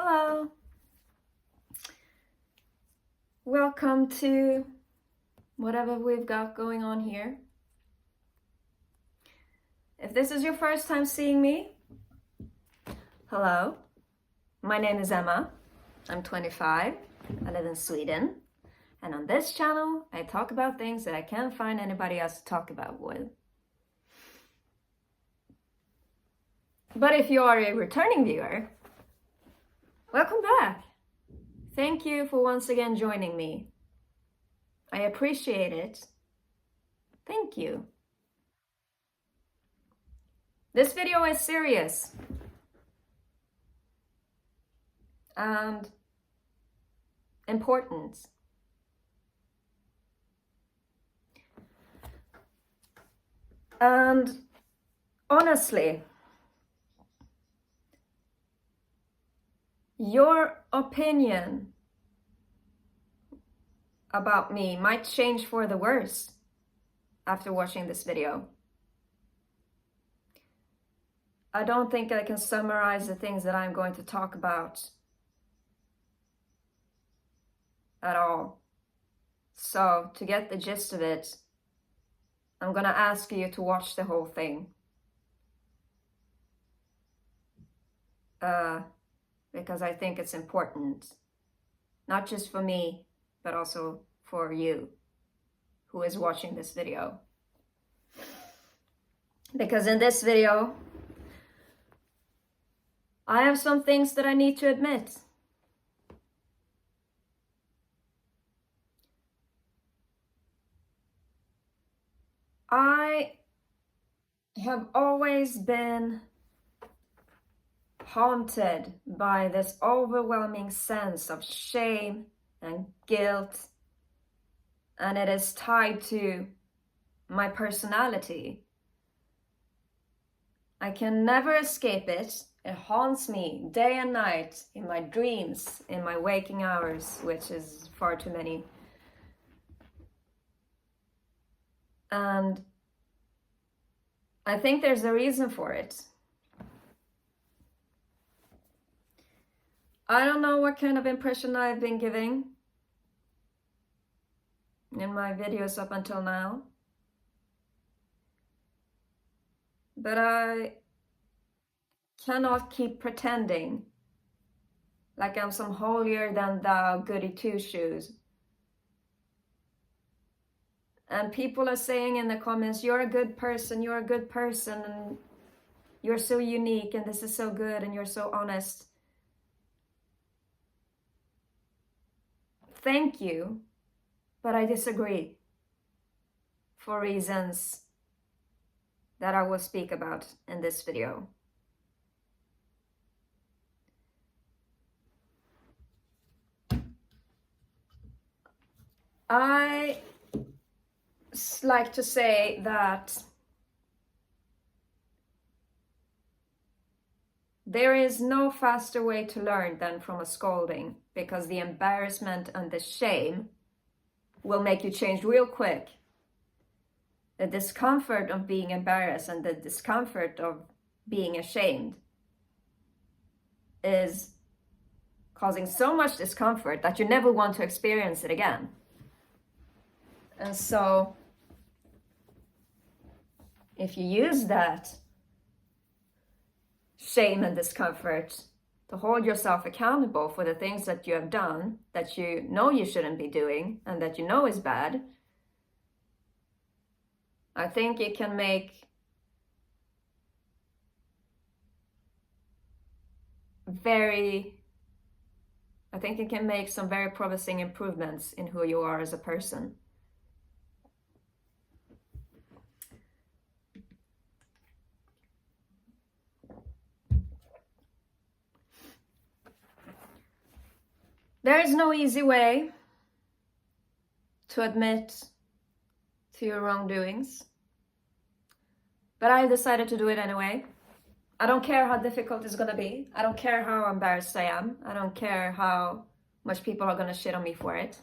Hello. Welcome to whatever we've got going on here. If this is your first time seeing me, hello. My name is Emma. I'm 25. I live in Sweden. And on this channel, I talk about things that I can't find anybody else to talk about with. But if you are a returning viewer, welcome back. Thank you for once again joining me. I appreciate it. Thank you. This video is serious and important. And honestly, your opinion about me might change for the worse after watching this video. I don't think I can summarize the things that I'm going to talk about at all. So, to get the gist of it, I'm gonna ask you to watch the whole thing. Because I think it's important, not just for me, but also for you who is watching this video. Because in this video, I have some things that I need to admit. I have always been haunted by this overwhelming sense of shame and guilt, and it is tied to my personality. I can never escape it. It haunts me day and night, in my dreams, in my waking hours, which is far too many. And I think there's a reason for it. I don't know what kind of impression I've been giving in my videos up until now, but I cannot keep pretending like I'm some holier than thou goody two-shoes. And people are saying in the comments, you're a good person, and you're so unique, and this is so good, and you're so honest. Thank you, but I disagree for reasons that I will speak about in this video. I like to say that there is no faster way to learn than from a scolding, because the embarrassment and the shame will make you change real quick. The discomfort of being embarrassed and the discomfort of being ashamed is causing so much discomfort that you never want to experience it again. And so, if you use that shame and discomfort to hold yourself accountable for the things that you have done, that you know you shouldn't be doing, and that you know is bad, I think it can make some very promising improvements in who you are as a person. There is no easy way to admit to your wrongdoings, but I decided to do it anyway. I don't care how difficult it's gonna be. I don't care how embarrassed I am. I don't care how much people are gonna shit on me for it.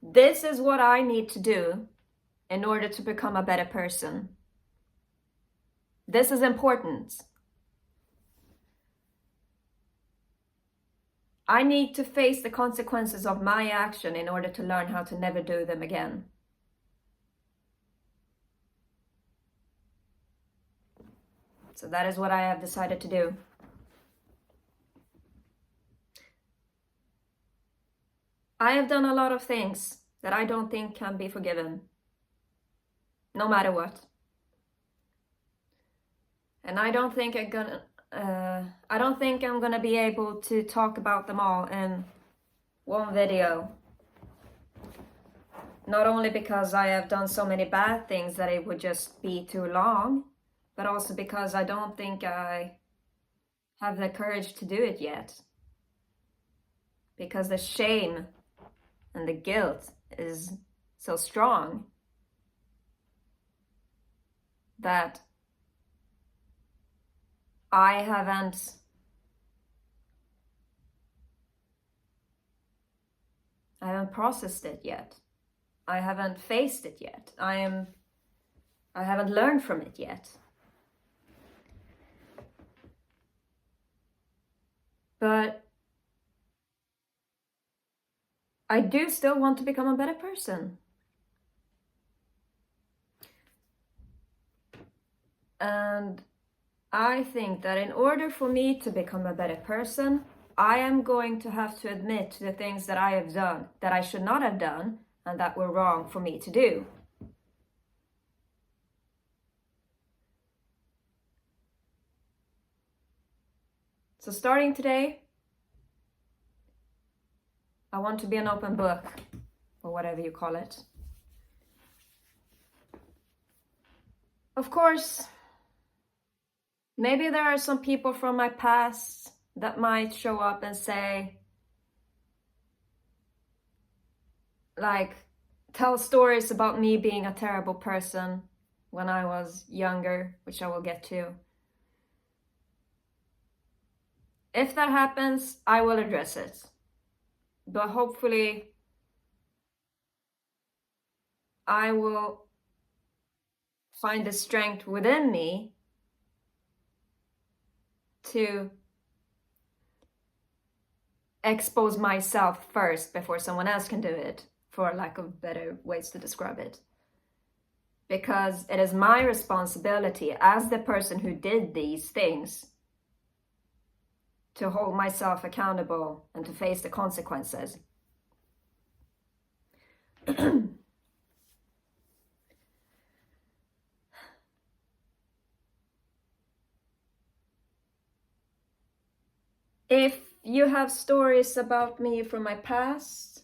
This is what I need to do in order to become a better person. This is important. I need to face the consequences of my action in order to learn how to never do them again. So that is what I have decided to do. I have done a lot of things that I don't think can be forgiven, no matter what. And I don't think I'm gonna be able to talk about them all in one video. Not only because I have done so many bad things that it would just be too long, but also because I don't think I have the courage to do it yet. Because the shame and the guilt is so strong that I haven't processed it yet. I haven't faced it yet. I haven't learned from it yet. But I do still want to become a better person. And I think that in order for me to become a better person, I am going to have to admit to the things that I have done, that I should not have done, and that were wrong for me to do. So starting today, I want to be an open book, or whatever you call it. Of course, maybe there are some people from my past that might show up and say, like, tell stories about me being a terrible person when I was younger, which I will get to. If that happens, I will address it. But hopefully, I will find the strength within me to expose myself first before someone else can do it, for lack of better ways to describe it. Because it is my responsibility as the person who did these things to hold myself accountable and to face the consequences. If you have stories about me from my past,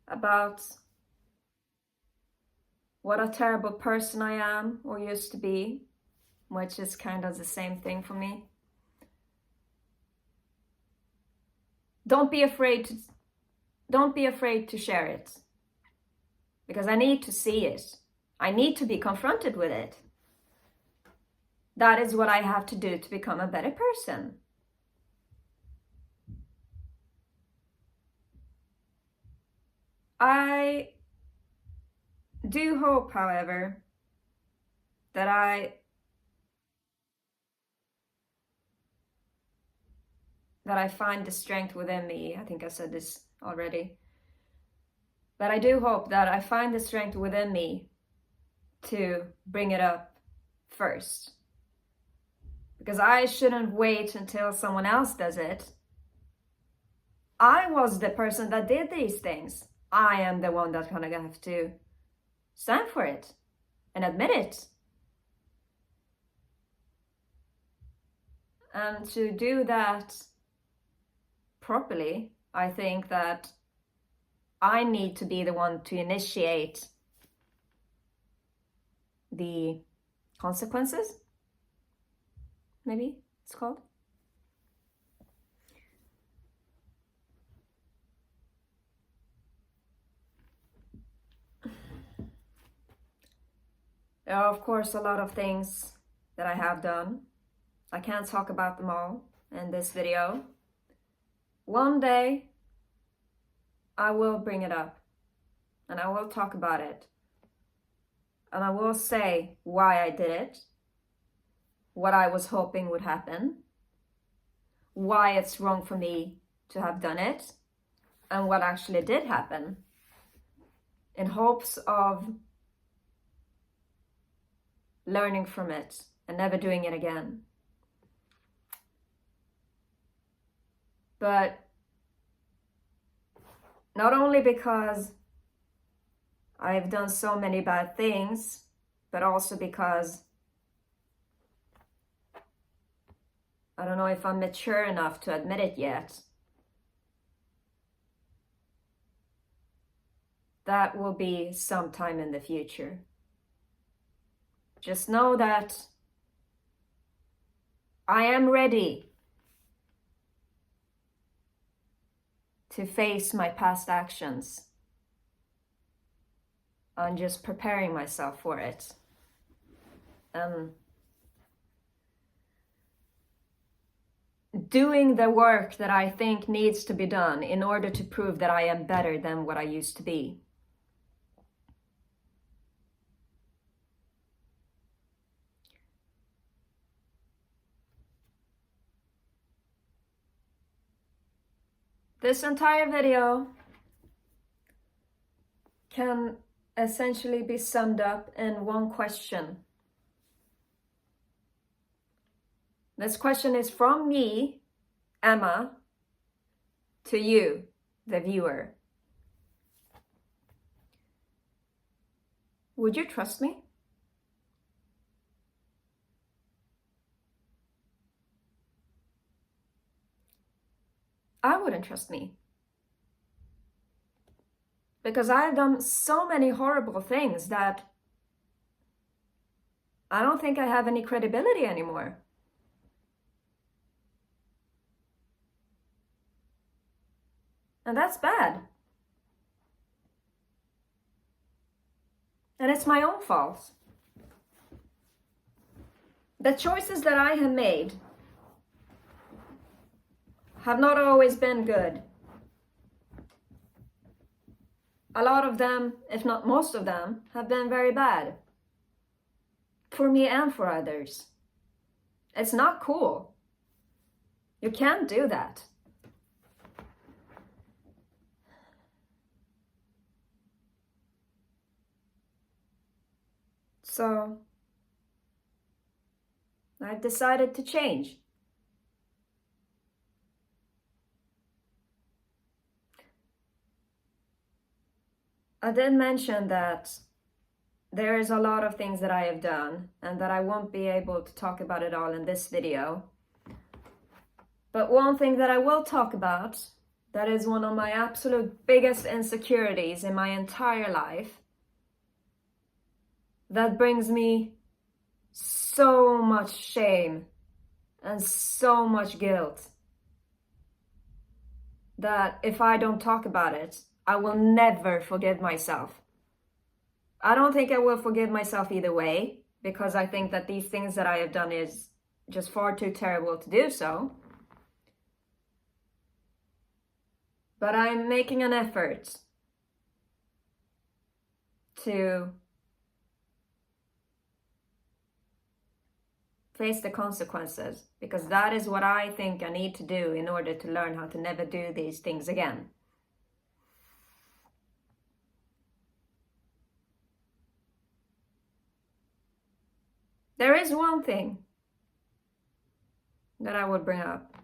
about what a terrible person I am or used to be, which is kind of the same thing for me, don't be afraid to share it, because I need to see it. I need to be confronted with it. That is what I have to do to become a better person. I do hope, however, that I find the strength within me. I think I said this already. But I do hope that I find the strength within me to bring it up first. Because I shouldn't wait until someone else does it. I was the person that did these things. I am the one that's gonna have to stand for it and admit it. And to do that properly, I think that I need to be the one to initiate the consequences, maybe it's called. There are, of course, a lot of things that I have done. I can't talk about them all in this video. One day, I will bring it up and I will talk about it. And I will say why I did it, what I was hoping would happen, why it's wrong for me to have done it and what actually did happen, in hopes of learning from it and never doing it again. But not only because I've done so many bad things, but also because I don't know if I'm mature enough to admit it yet. That will be sometime in the future. Just know that I am ready to face my past actions. I'm just preparing myself for it. Doing the work that I think needs to be done in order to prove that I am better than what I used to be. This entire video can essentially be summed up in one question. This question is from me, Emma, to you, the viewer. Would you trust me? I wouldn't trust me. Because I've done so many horrible things that I don't think I have any credibility anymore. And that's bad. And it's my own fault. The choices that I have made have not always been good. A lot of them, if not most of them, have been very bad. For me and for others. It's not cool. You can't do that. So, I've decided to change. I did mention that there is a lot of things that I have done and that I won't be able to talk about it all in this video. But one thing that I will talk about, that is one of my absolute biggest insecurities in my entire life, that brings me so much shame and so much guilt, that if I don't talk about it, I will never forgive myself. I don't think I will forgive myself either way, because I think that these things that I have done is just far too terrible to do so. But I'm making an effort to face the consequences, because that is what I think I need to do in order to learn how to never do these things again. There is one thing that I would bring up,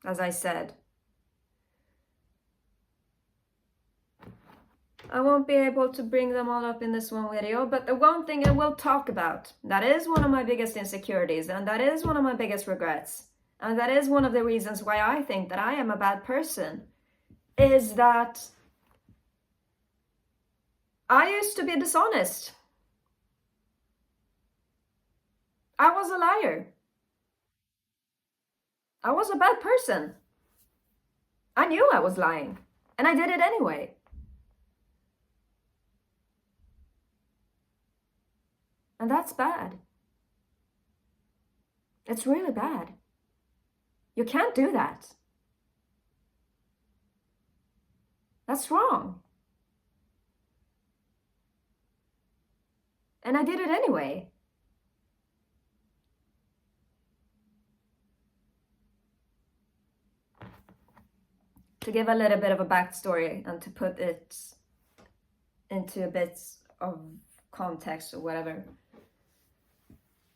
as I said. I won't be able to bring them all up in this one video, but the one thing I will talk about, that is one of my biggest insecurities, and that is one of my biggest regrets, and that is one of the reasons why I think that I am a bad person, is that I used to be dishonest. I was a liar. I was a bad person. I knew I was lying, and I did it anyway. And that's bad. It's really bad. You can't do that. That's wrong. And I did it anyway. to give a little bit of a backstory and to put it into a bit of context or whatever.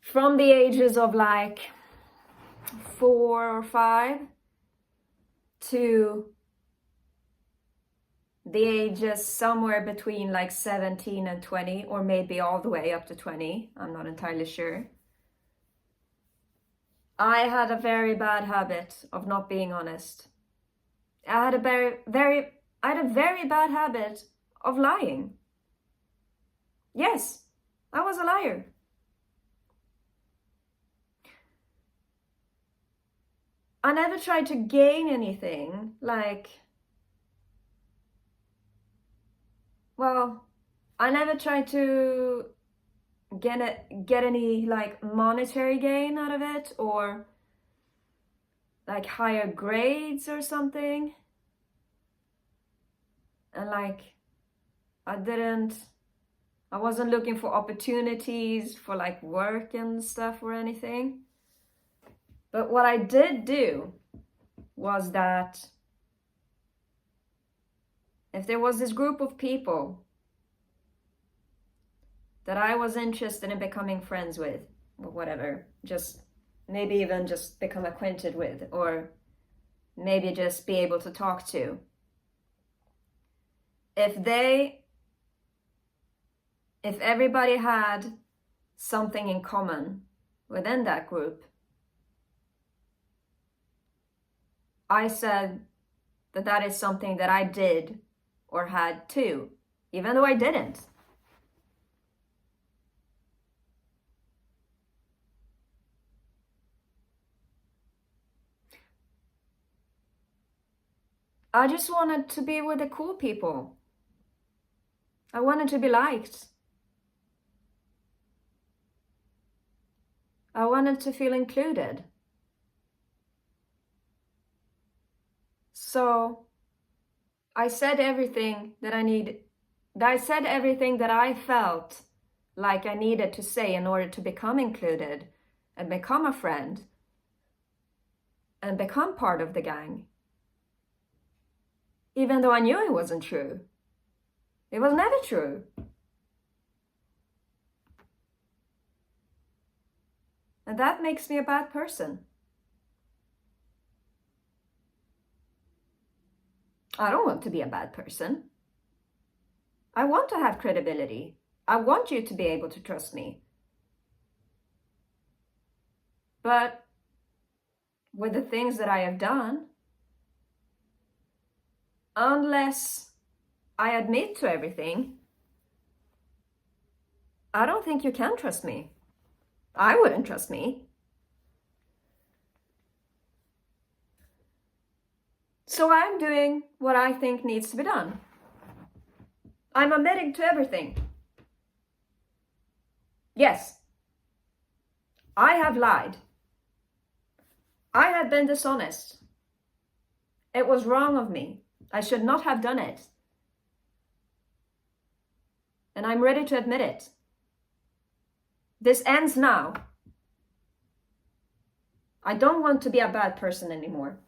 From the ages of like 4 or 5 to the ages somewhere between like 17 and 20, or maybe all the way up to 20, I'm not entirely sure. I had a very bad habit of not being honest. I had a very bad habit of lying. Yes, I was a liar. I never tried to gain anything, like, well, I never tried to get any like monetary gain out of it, or like higher grades or something. And like I wasn't looking for opportunities for like work and stuff or anything. But what I did do was that if there was this group of people that I was interested in becoming friends with, or whatever, just maybe even just become acquainted with, or maybe just be able to talk to, if everybody had something in common within that group, I said that is something that I did or had too, even though I didn't. I just wanted to be with the cool people. I wanted to be liked. I wanted to feel included. So I said everything that I felt like I needed to say in order to become included and become a friend and become part of the gang. Even though I knew it wasn't true. It was never true. And that makes me a bad person. I don't want to be a bad person. I want to have credibility. I want you to be able to trust me. But with the things that I have done, unless I admit to everything, I don't think you can trust me. I wouldn't trust me. So I'm doing what I think needs to be done. I'm admitting to everything. Yes, I have lied. I have been dishonest. It was wrong of me. I should not have done it. And I'm ready to admit it. This ends now. I don't want to be a bad person anymore.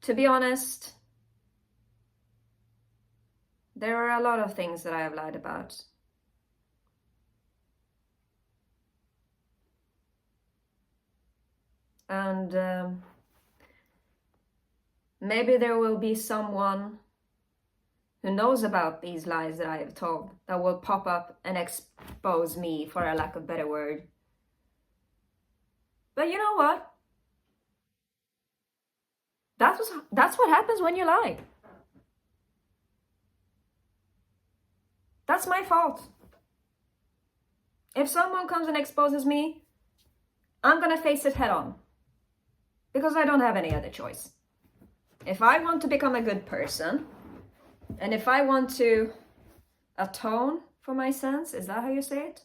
To be honest, there are a lot of things that I have lied about. And maybe there will be someone who knows about these lies that I have told that will pop up and expose me, for a lack of a better word. But you know what? That's what happens when you lie. That's my fault. If someone comes and exposes me, I'm gonna face it head on. Because I don't have any other choice. If I want to become a good person, and if I want to atone for my sins, is that how you say it?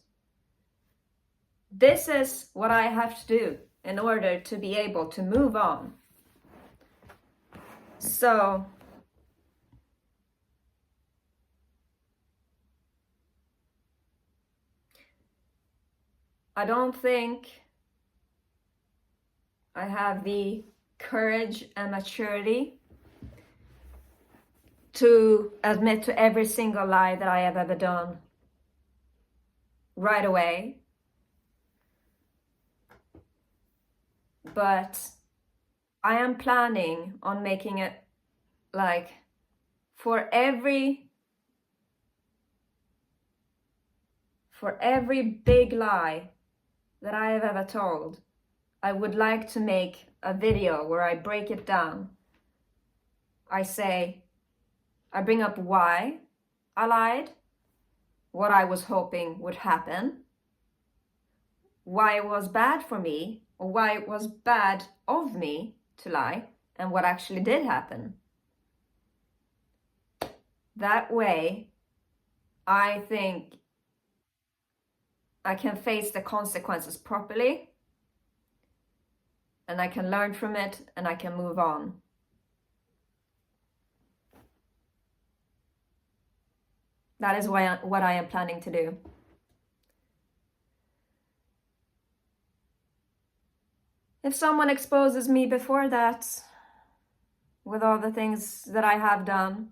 This is what I have to do in order to be able to move on. So, I don't think I have the courage and maturity to admit to every single lie that I have ever done right away. But I am planning on making it like for every big lie that I have ever told, I would like to make a video where I break it down. I bring up why I lied, what I was hoping would happen, why it was bad for me, or why it was bad of me to lie, and what actually did happen. That way, I think I can face the consequences properly, and I can learn from it, and I can move on. That is what I am planning to do. If someone exposes me before that, with all the things that I have done,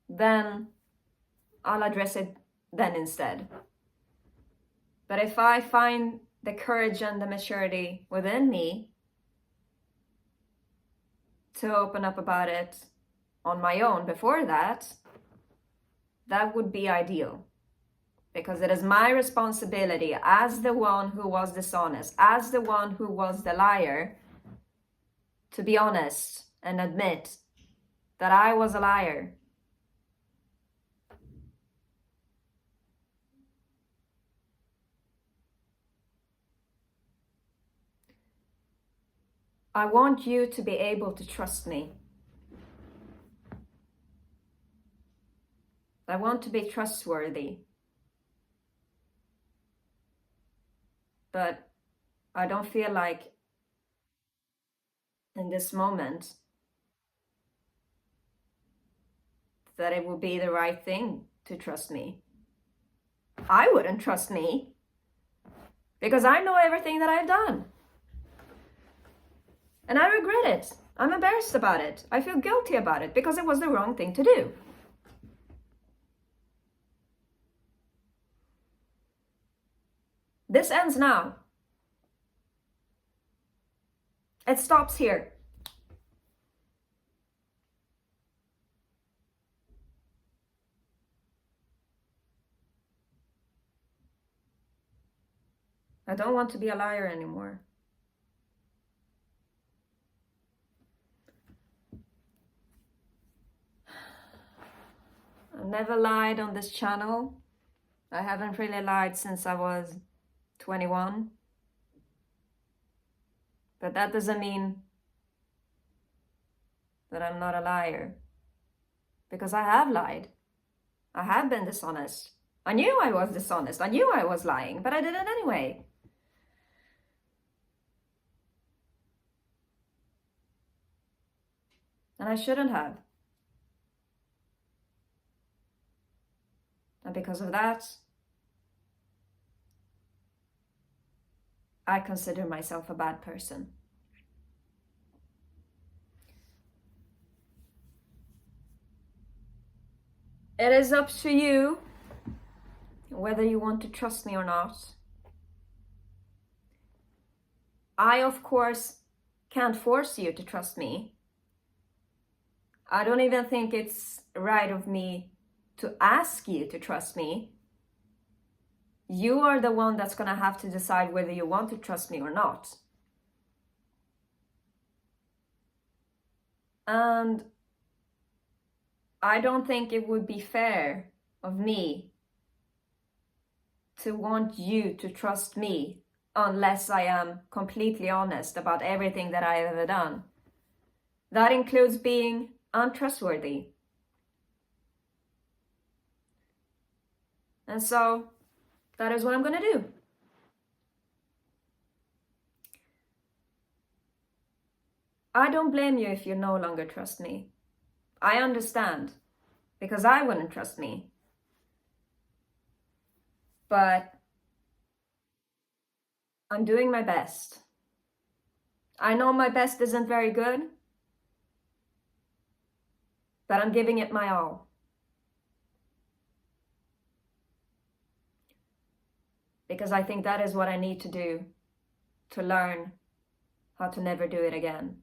then I'll address it then instead. But if I find the courage and the maturity within me to open up about it on my own before that, that would be ideal. Because it is my responsibility as the one who was dishonest, as the one who was the liar, to be honest and admit that I was a liar. I want you to be able to trust me. I want to be trustworthy. But I don't feel like in this moment that it would be the right thing to trust me. I wouldn't trust me because I know everything that I've done. And I regret it. I'm embarrassed about it. I feel guilty about it because it was the wrong thing to do. This ends now. It stops here. I don't want to be a liar anymore. I've never lied on this channel. I haven't really lied since I was 21. But that doesn't mean that I'm not a liar. Because I have lied. I have been dishonest. I knew I was dishonest. I knew I was lying, but I did it anyway. And I shouldn't have. And because of that, I consider myself a bad person. It is up to you whether you want to trust me or not. I, of course, can't force you to trust me. I don't even think it's right of me to ask you to trust me. You are the one that's going to have to decide whether you want to trust me or not. And I don't think it would be fair of me to want you to trust me unless I am completely honest about everything that I have ever done. That includes being untrustworthy. And so that is what I'm going to do. I don't blame you if you no longer trust me. I understand, because I wouldn't trust me. But I'm doing my best. I know my best isn't very good, but I'm giving it my all. Because I think that is what I need to do to learn how to never do it again.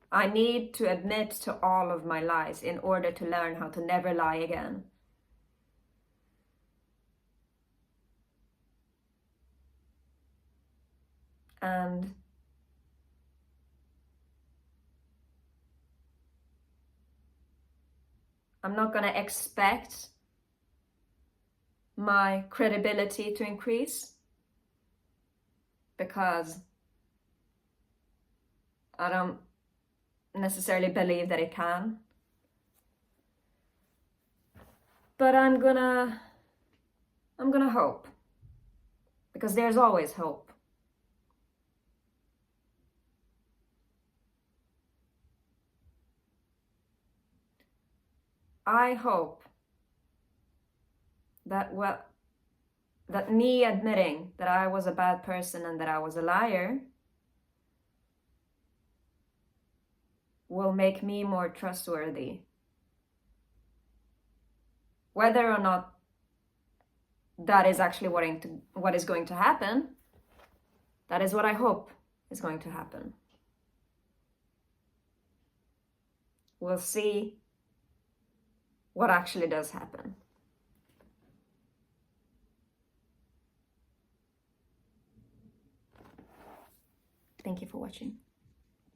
I need to admit to all of my lies in order to learn how to never lie again. And I'm not going to expect my credibility to increase, because I don't necessarily believe that it can. But I'm gonna hope, because there's always hope. I hope that me admitting that I was a bad person and that I was a liar will make me more trustworthy. Whether or not that is actually what is going to happen, that is what I hope is going to happen. We'll see what actually does happen. Thank you for watching.